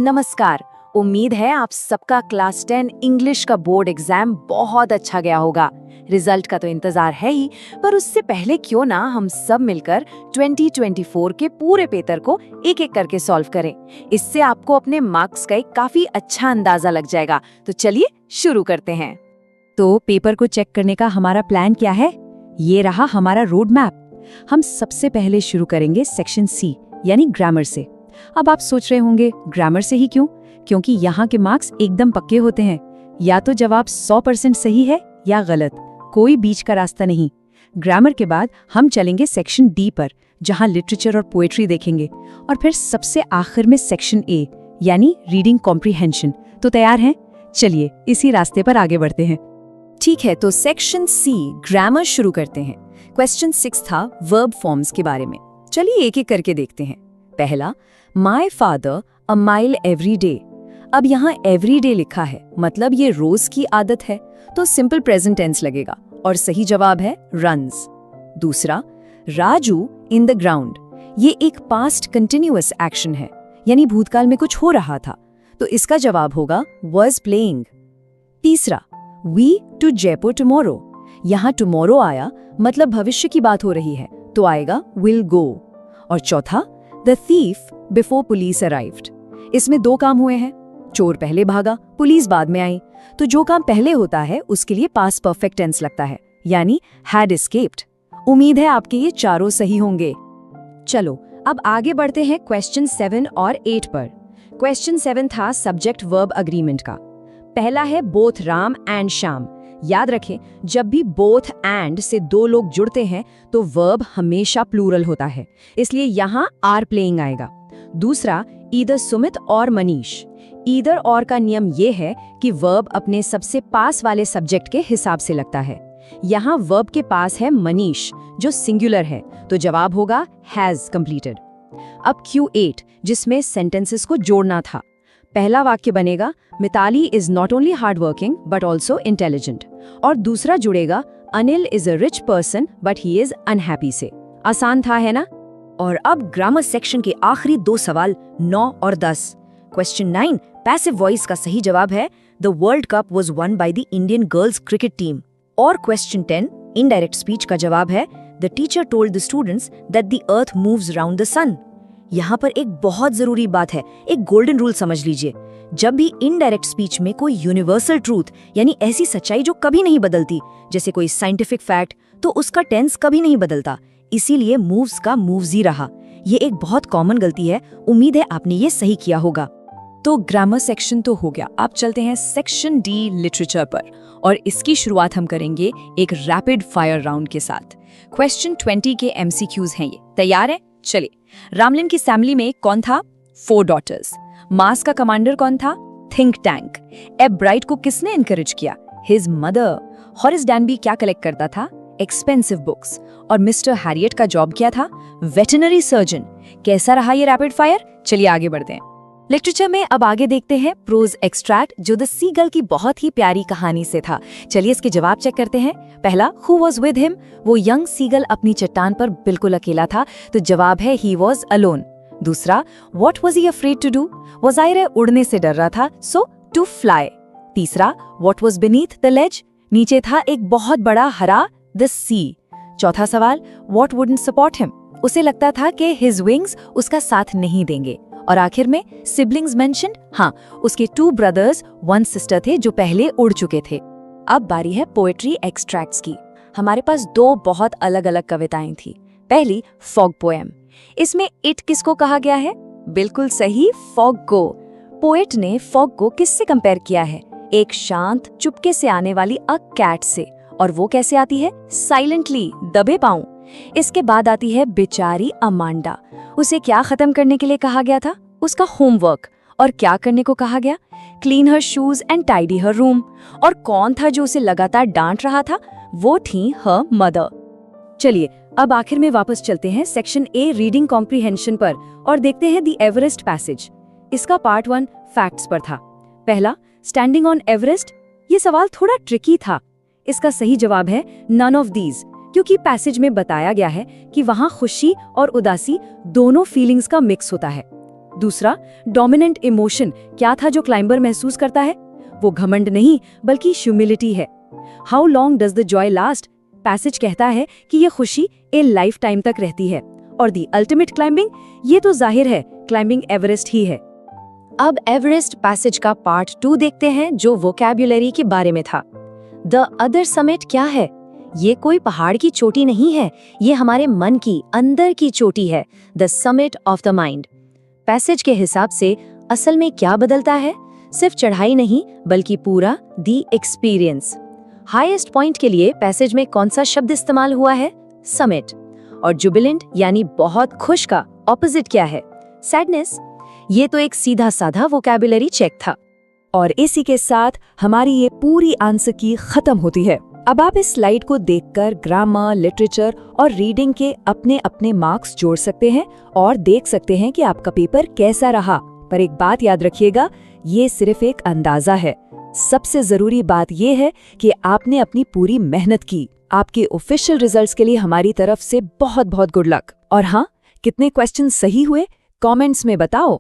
नमस्कार। उम्मीद है आप सबका क्लास 10 इंग्लिश का बोर्ड एग्जाम बहुत अच्छा गया होगा। रिजल्ट का तो इंतजार है ही, पर उससे पहले क्यों ना हम सब मिलकर 2024 के पूरे पेपर को एक एक करके सॉल्व करें। इससे आपको अपने मार्क्स का एक काफी अच्छा अंदाजा लग जाएगा। तो चलिए शुरू करते हैं। तो पेपर को चेक करने का हमारा प्लान क्या है? ये रहा हमारा रोड मैप। हम सबसे पहले शुरू करेंगे सेक्शन सी यानी ग्रामर से। अब आप सोच रहे होंगे ग्रामर से ही क्यों? क्योंकि यहाँ के मार्क्स एकदम पक्के होते हैं। या तो जवाब 100% सही है या गलत, कोई बीच का रास्ता नहीं। ग्रामर के बाद हम चलेंगे सेक्शन डी पर, जहाँ लिटरेचर और पोएट्री देखेंगे, और फिर सबसे आखिर में सेक्शन ए यानी रीडिंग कॉम्प्रिहेंशन। तो तैयार हैं? चलिए इसी रास्ते पर आगे बढ़ते हैं। ठीक है, तो सेक्शन सी ग्रामर शुरू करते हैं। क्वेश्चन 6 था वर्ब फॉर्म्स के बारे में। चलिए एक एक करके देखते हैं। पहला, my father a mile every day. अब यहाँ एवरी डे लिखा है, मतलब ये रोज की आदत है, तो सिंपल प्रेजेंट टेंस लगेगा और सही जवाब है रन्स। दूसरा, राजू इन द ग्राउंड। ये एक पास्ट कंटिन्यूअस एक्शन है, यानी भूतकाल में कुछ हो रहा था, तो इसका जवाब होगा was प्लेइंग। तीसरा, वी टू जयपुर टुमारो। यहाँ टुमारो आया मतलब भविष्य की बात हो रही है, तो आएगा विल गो। और चौथा, the thief before police arrived. इसमें दो काम हुए हैं, चोर पहले भागा, पुलिस बाद में आई, तो जो काम पहले होता है उसके लिए पास्ट परफेक्ट टेंस लगता है, यानी हैड एस्केप्ड। उम्मीद है आपके ये चारों सही होंगे। चलो अब आगे बढ़ते हैं क्वेश्चन 7 और 8 पर। क्वेश्चन 7 था सब्जेक्ट वर्ब अग्रीमेंट का। पहला है बोथ राम एंड श्याम। याद रखें, जब भी बोथ एंड से दो लोग जुड़ते हैं तो वर्ब हमेशा प्लूरल होता है, इसलिए यहाँ आर प्लेइंग आएगा। दूसरा, ईदर सुमित और मनीष। ईदर और का नियम ये है कि वर्ब अपने सबसे पास वाले सब्जेक्ट के हिसाब से लगता है। यहाँ वर्ब के पास है मनीष जो सिंगुलर है, तो जवाब होगा हैज कंप्लीटेड। अब Q8 जिसमें सेंटेंसेस को जोड़ना था। पहला वाक्य बनेगा Mitali is not only hard working but also intelligent, और दूसरा जुड़ेगा Anil is a rich person but he is unhappy से। आसान था, है ना? और अब ग्रामर सेक्शन के आखिरी दो सवाल 9 और 10। क्वेश्चन 9 पैसिव वॉइस का सही जवाब है the world cup was won by the Indian girls cricket team. और क्वेश्चन 10 इनडायरेक्ट स्पीच का जवाब है the teacher told the students that the earth moves around the sun. यहाँ पर एक बहुत जरूरी बात है, एक गोल्डन रूल समझ लीजिए। जब भी इनडायरेक्ट स्पीच में कोई यूनिवर्सल ट्रूथ यानी ऐसी सच्चाई जो कभी नहीं बदलती, जैसे कोई साइंटिफिक फैक्ट, तो उसका टेंस कभी नहीं बदलता, इसीलिए मूव्स का मूव्स ही रहा। ये एक बहुत कॉमन गलती है, उम्मीद है आपने ये सही किया होगा। तो ग्रामर सेक्शन तो हो गया, अब चलते हैं सेक्शन डी लिटरेचर पर, और इसकी शुरुआत हम करेंगे एक रैपिड फायर राउंड के साथ। क्वेश्चन 20 के MCQs हैं ये। तैयार है? चलिए। रामलिन की फैमिली में कौन था? 4 डॉटर्स। मार्स का कमांडर कौन था? Think tank. एब ब्राइट को किसने इनकरेज किया? His mother. हॉरिस डैनबी क्या कलेक्ट करता था? Expensive books. और मिस्टर हैरियट का जॉब क्या था? Veterinary surgeon. कैसा रहा ये रैपिड फायर? चलिए आगे बढ़ते हैं। लिटरेचर में अब आगे देखते हैं प्रोज एक्सट्रैक्ट, जो द सीगल की बहुत ही प्यारी कहानी से था। चलिए इसके जवाब चेक करते हैं। पहला, हु वॉज विद हिम? वो यंग सीगल अपनी चट्टान पर बिल्कुल अकेला था, तो जवाब है ही वॉज अलोन। दूसरा, what was he afraid to do? वो जाहिर है उड़ने से डर रहा था, सो टू फ्लाई। तीसरा, what was beneath the ledge? नीचे था एक बहुत बड़ा हरा, द सी। चौथा सवाल, व्हाट वुडंट सपोर्ट हिम? उसे लगता था कि हिज विंग्स उसका साथ नहीं देंगे। और आखिर में सिबलिंग्स मेंशन्ड, हाँ, उसके 2 ब्रदर्स 1 सिस्टर थे जो पहले उड़ चुके थे। अब बारी है पोएट्री एक्सट्रैक्ट्स की। हमारे पास 2 बहुत अलग अलग कविताएं थी। पहली, फॉग पोएम। इसमें इट किसको कहा गया है? बिल्कुल सही, फॉग को। पोएट ने फॉग को किससे कंपेयर किया है? एक शांत चुपके से आने वाली अ कैट से। और वो कैसे आती है? साइलेंटली, दबे पांव। इसके बाद आती है बेचारी अमांडा। उसे क्या खत्म करने के लिए कहा गया था? उसका होमवर्क। और क्या करने को कहा गया? Clean her shoes and tidy her room. और कौन था जो उसे लगातार डांट रहा था? वो थी हर मदर। चलिए अब आखिर में वापस चलते हैं सेक्शन ए रीडिंग कॉम्प्रिहेंशन पर, और देखते हैं द एवरेस्ट पैसेज। इसका पार्ट 1 फैक्ट्स पर था। पहला, स्टैंडिंग ऑन एवरेस्ट। ये सवाल थोड़ा ट्रिकी था। इसका सही जवाब है नन ऑफ दीज, क्योंकि पैसेज में बताया गया है कि वहां खुशी और उदासी दोनों फीलिंग्स का मिक्स होता है। दूसरा, डोमिनेंट इमोशन क्या था जो क्लाइंबर महसूस करता है? वो घमंड नहीं बल्कि ह्यूमिलिटी है। How long does the Joy last? Passage कहता है कि ये खुशी ए लाइफ टाइम तक रहती है। और दी अल्टीमेट क्लाइंबिंग, ये तो जाहिर है क्लाइंबिंग एवरेस्ट ही है। अब एवरेस्ट पैसेज का पार्ट 2 देखते हैं जो वोकैब्युलरी के बारे में था। द अदर समिट क्या है? ये कोई पहाड़ की चोटी नहीं है, ये हमारे मन की अंदर की चोटी है, the summit of the mind. Passage के हिसाब से असल में क्या बदलता है? सिर्फ चढ़ाई नहीं बल्कि पूरा दी एक्सपीरियंस। हाईएस्ट पॉइंट के लिए पैसेज में कौन सा शब्द इस्तेमाल हुआ है? समिट। और जुबिलेंट यानी बहुत खुश का ऑपोजिट क्या है? सैडनेस। ये तो एक सीधा साधा वोकैबुलरी चेक था। और इसी के साथ हमारी ये पूरी आंसर की खत्म होती है। अब आप इस स्लाइड को देखकर ग्रामर, लिटरेचर और रीडिंग के अपने अपने मार्क्स जोड़ सकते हैं और देख सकते हैं कि आपका पेपर कैसा रहा। पर एक बात याद रखिएगा, ये सिर्फ एक अंदाजा है। सबसे जरूरी बात ये है कि आपने अपनी पूरी मेहनत की। आपके ऑफिशियल रिजल्ट्स के लिए हमारी तरफ से बहुत बहुत गुड लक। और हाँ, कितने क्वेश्चन सही हुए कमेंट्स में बताओ।